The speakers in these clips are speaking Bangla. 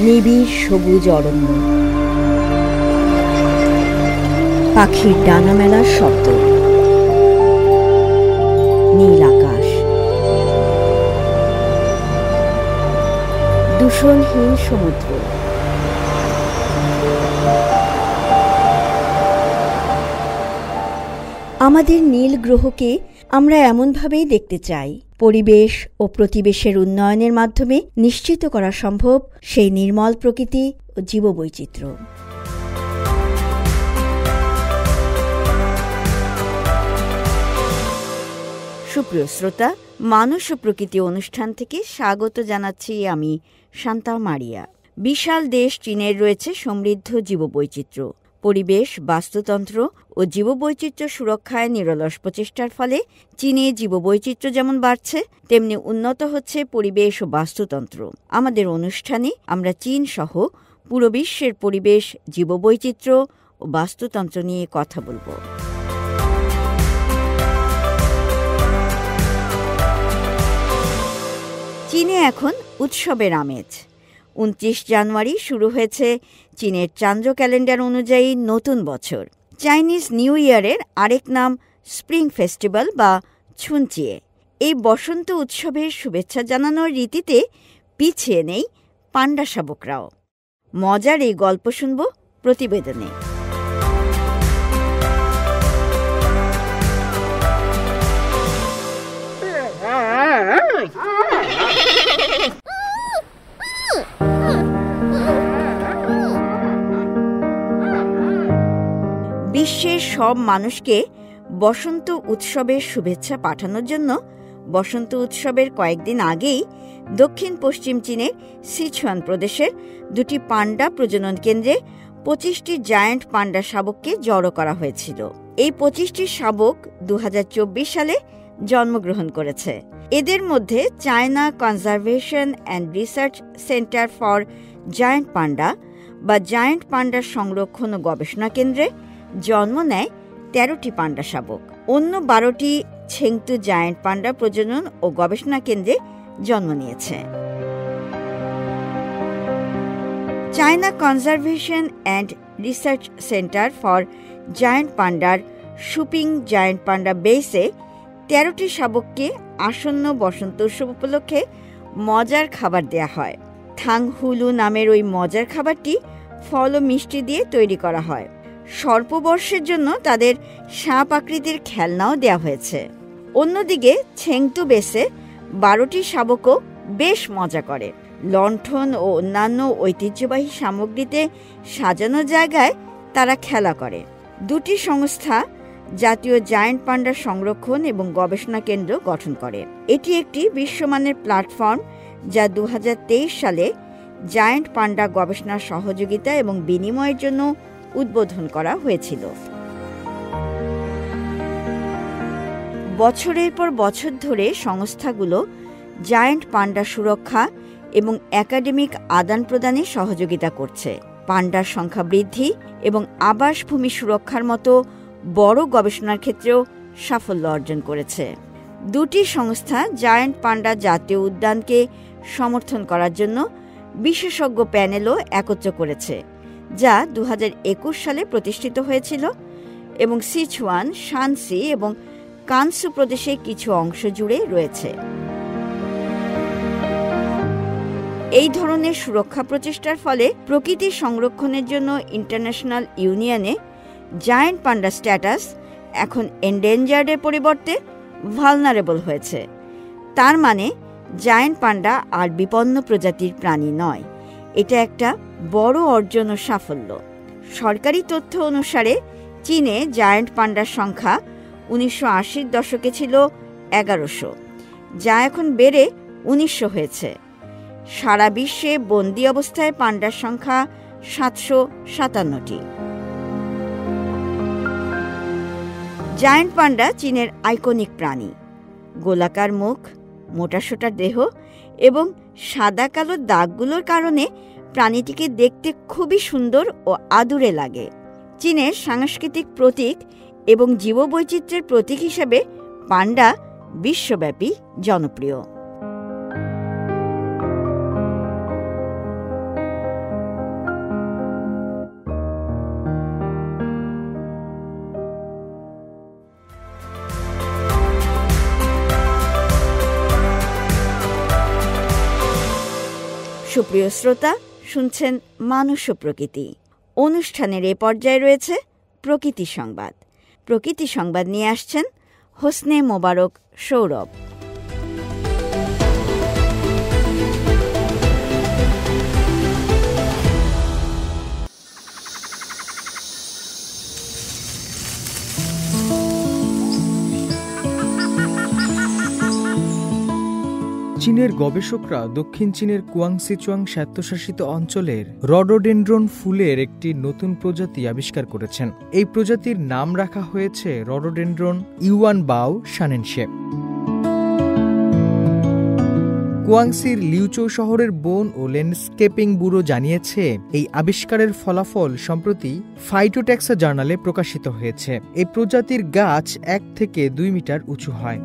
নিবিড় সবুজ অরণ্য, পাখির ডানা মেলার শব্দ, নীল আকাশ, দূষণহীন সমুদ্র, আমাদের নীল গ্রহকে আমরা এমনভাবেই দেখতে চাই, পরিবেশ ও প্রতিবেশের উন্নয়নের মাধ্যমে নিশ্চিত করা সম্ভব সেই নির্মল প্রকৃতি ও জীববৈচিত্র্য। সুপ্রিয় শ্রোতা, মানুষ ও প্রকৃতি অনুষ্ঠান থেকে স্বাগত জানাচ্ছি আমি শান্তা মারিয়া। বিশাল দেশ চীনের রয়েছে সমৃদ্ধ জীববৈচিত্র্য। পরিবেশ, বাস্তুতন্ত্র ও জীববৈচিত্র্য সুরক্ষায় নিরলস প্রচেষ্টার ফলে চীনে জীববৈচিত্র্য যেমন বাড়ছে, তেমনি উন্নত হচ্ছে পরিবেশ ও বাস্তুতন্ত্র। আমাদের অনুষ্ঠানে আমরা চীন সহ পুরো বিশ্বের পরিবেশ, জীববৈচিত্র্য ও বাস্তুতন্ত্র নিয়ে কথা বলব। চীনে এখন উৎসবের আমেজ। 29 জানুয়ারি শুরু হয়েছে চীনের চান্দ্র ক্যালেন্ডার অনুযায়ী নতুন বছর। চাইনিজ নিউ ইয়ারের আরেক নাম স্প্রিং ফেস্টিভ্যাল বা ছুনচিয়ে। এই বসন্ত উৎসবের শুভেচ্ছা জানানোর রীতিতে পিছিয়ে নেই পান্ডা শাবকরাও। মজার এই গল্প শুনব প্রতিবেদনে। বিশ্বের সব মানুষকে বসন্ত উৎসবের শুভেচ্ছা পাঠানোর জন্য বসন্ত উৎসবের কয়েকদিন আগেই দক্ষিণ পশ্চিম চীনের সিচুয়ান প্রদেশের দুটি পান্ডা প্রজনন কেন্দ্রে 25টি জায়ান্ট পান্ডা শাবককে জড়ো করা হয়েছিল। এই 25টি শাবক 2024 সালে জন্মগ্রহণ করেছে। এদের মধ্যে China conservation and research centre for giant panda বা জায়ান্ট পান্ডা সংরক্ষণ ও গবেষণা কেন্দ্রে জন্ম নেয় 13টি পান্ডা শাবক। অন্য 12টি ছেংতু জায়ান্ট পান্ডা প্রজনন ও গবেষণা কেন্দ্রে জন্ম নিয়েছে। China conservation and research centre for giant পান্ডার শুপিং জায়ান্ট পান্ডা বেসে 13টি শাবককে আসন্ন বসন্ত উৎসব উপলক্ষে মজার খাবার দেয়া হয়। থাংহুলু নামের ওই মজার খাবারটি ফল ও মিষ্টি দিয়ে তৈরি করা হয়। স্বল্পবর্ষের জন্য তাদের সাপ আকৃতির খেলনাও দেয়া হয়েছে। অন্যদিকে ছেংতু বেসে 12টি শাবকও বেশ মজা করে। লণ্ঠন ও অন্যান্য ঐতিহ্যবাহী সামগ্রীতে সাজানো জায়গায় তারা খেলা করে। দুটি সংস্থা জাতীয় জায়ান্ট পান্ডা সংরক্ষণ এবং গবেষণা কেন্দ্র গঠন করে। এটি একটি বিশ্বমানের প্ল্যাটফর্ম যা 2023 সালে জায়ান্ট পান্ডা গবেষণা সহযোগিতা এবং বিনিময়ের জন্য উদ্বোধন করা হয়েছিল। বছরের পর বছর ধরে সংস্থাগুলো জায়ান্ট পান্ডা সুরক্ষা এবং একাডেমিক আদান প্রদানে সহযোগিতা করছে। পান্ডার সংখ্যা বৃদ্ধি এবং আবাসভূমি সুরক্ষার মতো বড় গবেষণার ক্ষেত্রেও সাফল্য অর্জন করেছে। দুটি সংস্থা জায়ান্ট পান্ডা জাতীয় উদ্যানকে সমর্থন করার জন্য বিশেষজ্ঞ প্যানেলও একত্র করেছে, যা 2021 সালে প্রতিষ্ঠিত হয়েছিল এবং সিচুয়ান, শানসি এবং কানসু প্রদেশের কিছু অংশ জুড়ে রয়েছে। এই ধরনের সুরক্ষা প্রচেষ্টার ফলে প্রকৃতি সংরক্ষণের জন্য ইন্টারন্যাশনাল ইউনিয়নে জায়ান্ট পান্ডা স্ট্যাটাস এখন এন্ডেঞ্জার্ডের পরিবর্তে ভালনারেবল হয়েছে। তার মানে জায়ান্ট পান্ডা আর বিপন্ন প্রজাতির প্রাণী নয়। এটা একটা বড় অর্জন ও সাফল্য। সরকারি তথ্য অনুসারে চীনে জায়ান্ট পান্ডার সংখ্যা 1980-র দশকে ছিল 1100, যা এখন বেড়ে 1900 হয়েছে। সারা বিশ্বে বন্দি অবস্থায় পান্ডার সংখ্যা 757টি। জায়ান্ট পান্ডা চীনের আইকনিক প্রাণী। গোলাকার মুখ, মোটাসোটা দেহ এবং সাদা কালো দাগগুলোর কারণে প্রাণীটিকে দেখতে খুবই সুন্দর ও আদুরে লাগে। চীনের সাংস্কৃতিক প্রতীক এবং জীববৈচিত্র্যের প্রতীক হিসেবে পান্ডা বিশ্বব্যাপী জনপ্রিয়। সুপ্রিয় শ্রোতা, শুনছেন মানুষ ও প্রকৃতি। অনুষ্ঠানের এ পর্যায়ে রয়েছে প্রকৃতি সংবাদ। প্রকৃতি সংবাদ নিয়ে আসছেন হোসনে মোবারক সৌরভ। চীনের গবেষকরা দক্ষিণ চীনের কুয়াংসিচুয়াং স্বায়ত্তশাসিত অঞ্চলের রডোডেনড্রন ফুলের একটি নতুন প্রজাতি আবিষ্কার করেছেন। এই প্রজাতির নাম রাখা হয়েছে রডোডেনড্রন ইউয়ান বাও শানেনশে। কুয়াংসির লিউচৌ শহরের বন ও ল্যান্ডস্কেপিং ব্যুরো জানিয়েছে, এই আবিষ্কারের ফলাফল সম্প্রতি ফাইটোটেক্সা জার্নালে প্রকাশিত হয়েছে। এই প্রজাতির গাছ 1 থেকে 2 মিটার উঁচু হয়।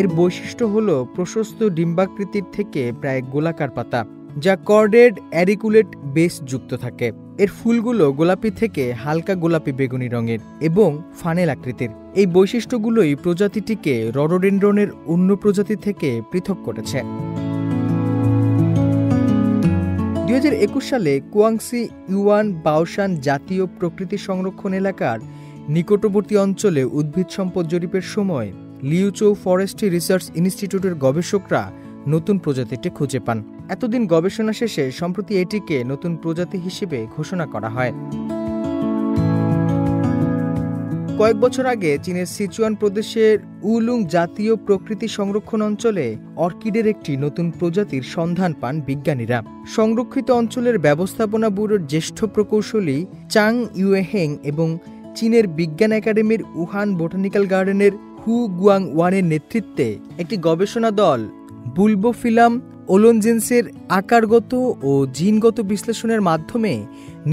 এর বৈশিষ্ট্য হল প্রশস্ত ডিম্বাকৃতির থেকে প্রায় গোলাকার পাতা, যা কর্ডেড অ্যারিকুলেট বেস যুক্ত থাকে। এর ফুলগুলো গোলাপি থেকে হালকা গোলাপি বেগুনি রঙের এবং ফানেল আকৃতির। এই বৈশিষ্ট্যগুলোই প্রজাতিটিকে রডোডেনড্রনের অন্য প্রজাতি থেকে পৃথক করেছে। 2021 সালে কুয়াংসি ইউয়ান বাওশান জাতীয় প্রকৃতি সংরক্ষণ এলাকার নিকটবর্তী অঞ্চলে উদ্ভিদ সম্পদ জরিপের সময় লিউচৌ ফরেস্ট্রি রিসার্চ ইনস্টিটিউটের গবেষকরা নতুন প্রজাতিটি খুঁজে পান। এতদিন গবেষণা শেষে সম্প্রতি এটিকে নতুন প্রজাতি হিসেবে ঘোষণা করা হয়। কয়েক বছর আগে চীনের সিচুয়ান প্রদেশের উলুং জাতীয় প্রকৃতি সংরক্ষণ অঞ্চলে অর্কিডের একটি নতুন প্রজাতির সন্ধান পান বিজ্ঞানীরা। সংরক্ষিত অঞ্চলের ব্যবস্থাপনা ব্যুরোর জ্যেষ্ঠ প্রকৌশলী চাং ইউহেং এবং চীনের বিজ্ঞান একাডেমির উহান বোটানিক্যাল গার্ডেনের হু গুয়াং ওয়ানের নেতৃত্বে একটি গবেষণা দল বুলবোফিলাম ওলোনজেন্সের আকারগত ও জিনগত বিশ্লেষণের মাধ্যমে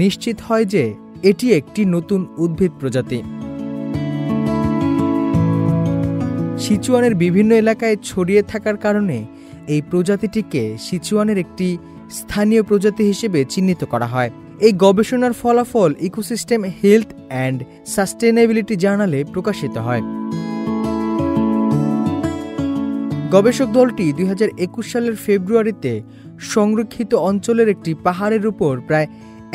নিশ্চিত হয় যে এটি একটি নতুন উদ্ভিদ প্রজাতি। সিচুয়ানের বিভিন্ন এলাকায় ছড়িয়ে থাকার কারণে এই প্রজাতিটিকে সিচুয়ানের একটি স্থানীয় প্রজাতি হিসেবে চিহ্নিত করা হয়। এই গবেষণার ফলাফল ইকোসিস্টেম হেলথ অ্যান্ড সাস্টেনেবিলিটি জার্নালে প্রকাশিত হয়। গবেষক দলটি 2021 সালের ফেব্রুয়ারিতে সংরক্ষিত অঞ্চলের একটি পাহাড়ের উপর প্রায়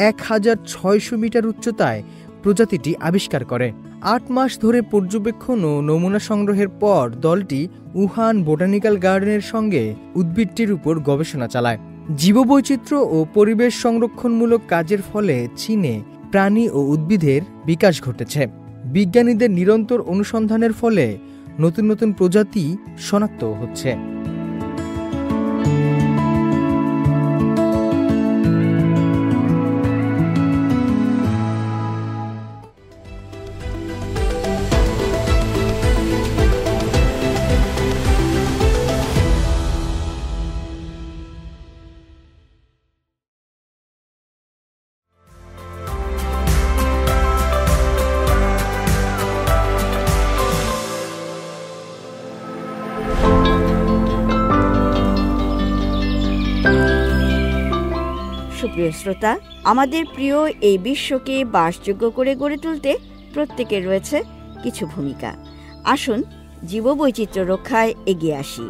1600 মিটার উচ্চতায় প্রজাতিটি আবিষ্কার করে। 8 মাস ধরে পর্যবেক্ষণ ও নমুনা সংগ্রহের পর দলটি উহান বোটানিক্যাল গার্ডেনের সঙ্গে উদ্ভিদটির উপর গবেষণা চালায়। জীববৈচিত্র্য ও পরিবেশ সংরক্ষণমূলক কাজের ফলে চীনে প্রাণী ও উদ্ভিদের বিকাশ ঘটেছে। বিজ্ঞানীদের নিরন্তর অনুসন্ধানের ফলে নতুন নতুন প্রজাতি শনাক্ত হচ্ছে। সুপ্রিয় শ্রোতা, আমাদের প্রিয় এই বিশ্বকে বাসযোগ্য করে গড়ে তুলতে প্রত্যেকের রয়েছে কিছু ভূমিকা। আসুন জীববৈচিত্র্য রক্ষায় এগিয়ে আসি।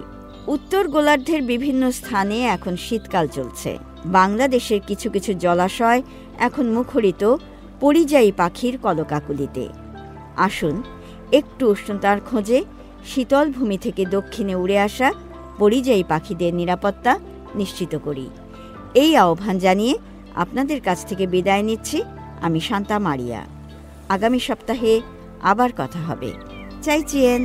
উত্তর গোলার্ধের বিভিন্ন স্থানে এখন শীতকাল চলছে। বাংলাদেশের কিছু কিছু জলাশয় এখন মুখরিত পরিযায়ী পাখির কলকাকলিতে। আসুন একটু উষ্ণতার খোঁজে শীতল ভূমি থেকে দক্ষিণে উড়ে আসা পরিযায়ী পাখিদের নিরাপত্তা নিশ্চিত করি। এই আহ্বান জানিয়ে আপনাদের কাছ থেকে বিদায় নিচ্ছি আমি শান্তা মারিয়া। আগামী সপ্তাহে আবার কথা হবে। চাইচিয়েন।